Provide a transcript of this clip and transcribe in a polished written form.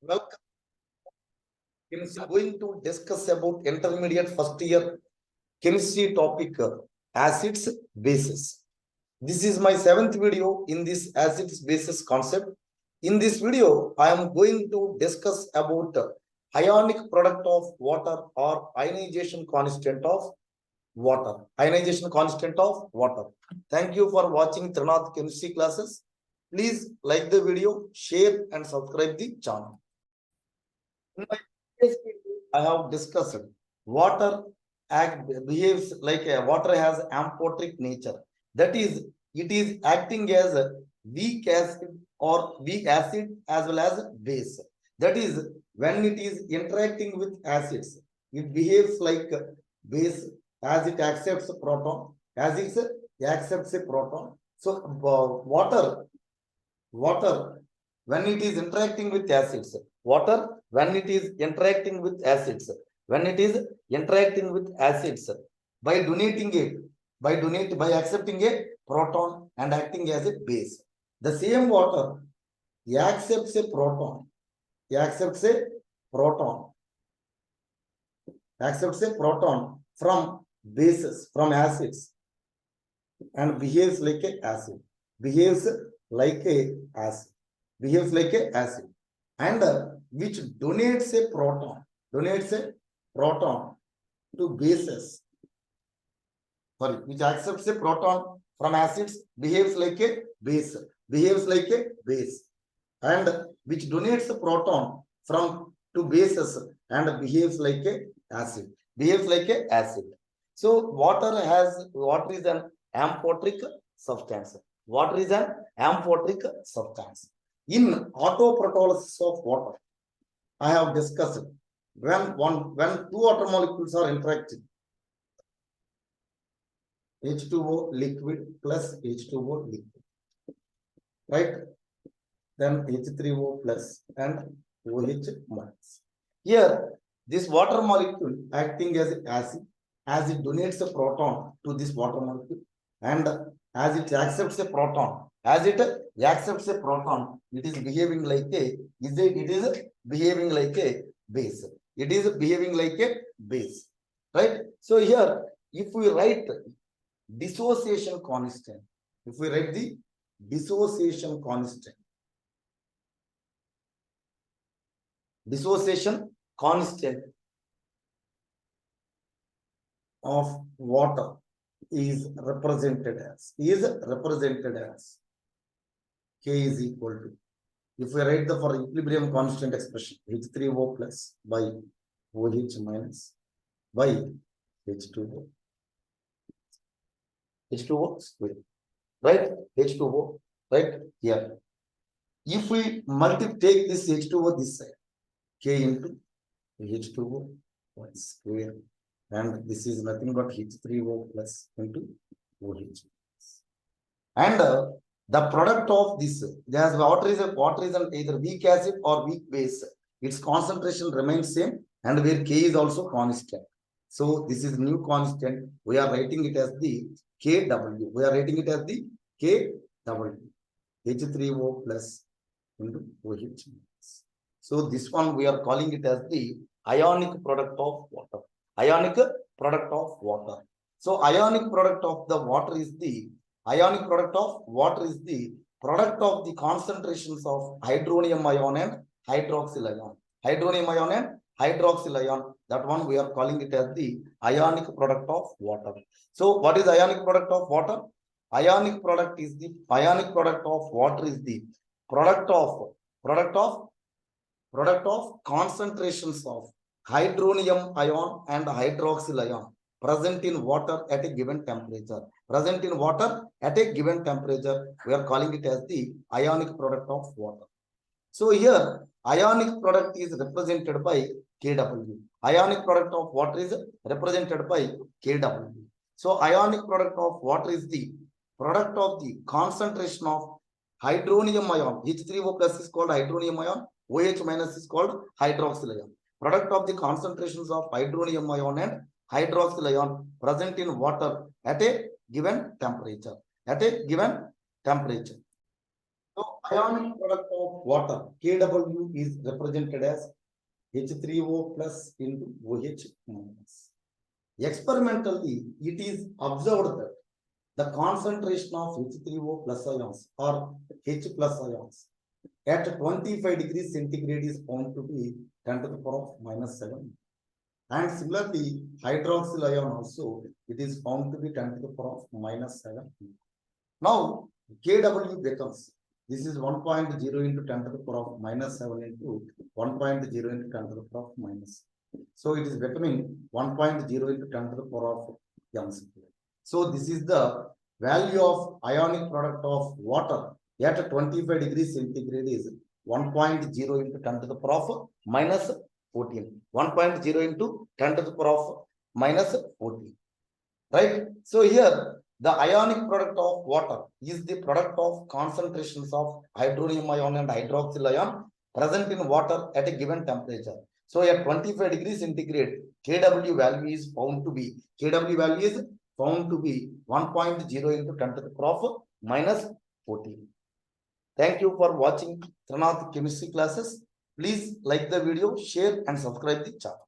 Welcome. I'm going to discuss about intermediate first year chemistry topic acids bases. This is my 7th video in this acids bases concept. In this video, I am going to discuss about ionic product of water or ionization constant of water. Ionization constant of water. Thank you for watching Trinadh chemistry classes. Please like the video, share and subscribe the channel. In my previous video, I have discussed water behaves like a water has amphoteric nature. That is, it is acting as a weak acid or weak acid as well as base. That is, when it is interacting with acids, it behaves like base as it accepts a proton, as it accepts a proton. So water, when it is interacting with acids, water when it is interacting with acids, by accepting a proton and acting as a base, the same water accepts a proton, from bases, from acids, and behaves like a acid, and which donates a proton to bases, which accepts a proton from acids, behaves like a base, and which donates a proton from to bases and behaves like a acid, So water is an amphoteric substance. Water is an amphoteric substance. In autoprotolysis of water, I have discussed when two water molecules are interacting, H2O liquid plus H2O liquid, right? Then H3O plus and OH minus. Here, this water molecule acting as acid, as it donates a proton to this water molecule, and as it accepts a proton, it is behaving like a base. It is behaving like a base, right? So here, if we write dissociation constant, dissociation constant of water is represented as K is equal to, if we write the for equilibrium constant expression, H3O plus by OH minus by H2O square, right? H2O, right here. If we take this H2O this side, K into H2O square, and this is nothing but H3O plus into OH. And the product of this, water is either weak acid or weak base. Its concentration remains same, and where K is also constant. So this is new constant. We are writing it as the KW. H3O plus into OH. So this one we are calling it as the ionic product of water. So ionic product of water is the product of the concentrations of hydronium ion and hydroxyl ion. That one we are calling it as the ionic product of water. So what is ionic product of water? Ionic product of water is the product of concentrations of hydronium ion and hydroxyl ion present in water at a given temperature. We are calling it as the ionic product of water. So here, ionic product is represented by Kw. Ionic product of water is represented by Kw. So ionic product of water is the product of the concentration of hydronium ion. H3O plus is called hydronium ion. OH minus is called hydroxyl ion. Product of the concentrations of hydronium ion and hydroxyl ion present in water at a given temperature. So ionic product of water, Kw is represented as H3O plus into OH minus. Experimentally, it is observed that the concentration of H3O plus ions or H plus ions at 25 degrees centigrade is found to be 10 to the power of minus 7. And similarly, hydroxyl ion also, it is found to be 10 to the power of minus 7. Now, Kw becomes, this is 1.0 into 10 to the power of minus 7 into 1.0 into 10 to the power of minus. So it is becoming 1.0 into 10 to the power of young. So this is the value of ionic product of water at 25 degrees centigrade is 1.0 into 10 to the power of minus 14. 1.0 into 10 to the power of minus 14. Right? So here the ionic product of water is the product of concentrations of hydronium ion and hydroxyl ion present in water at a given temperature. So at 25 degrees centigrade, Kw value is found to be 1.0 into 10 to the power of minus 14. Thank you for watching Trinadh chemistry classes. Please like the video, share and subscribe the channel.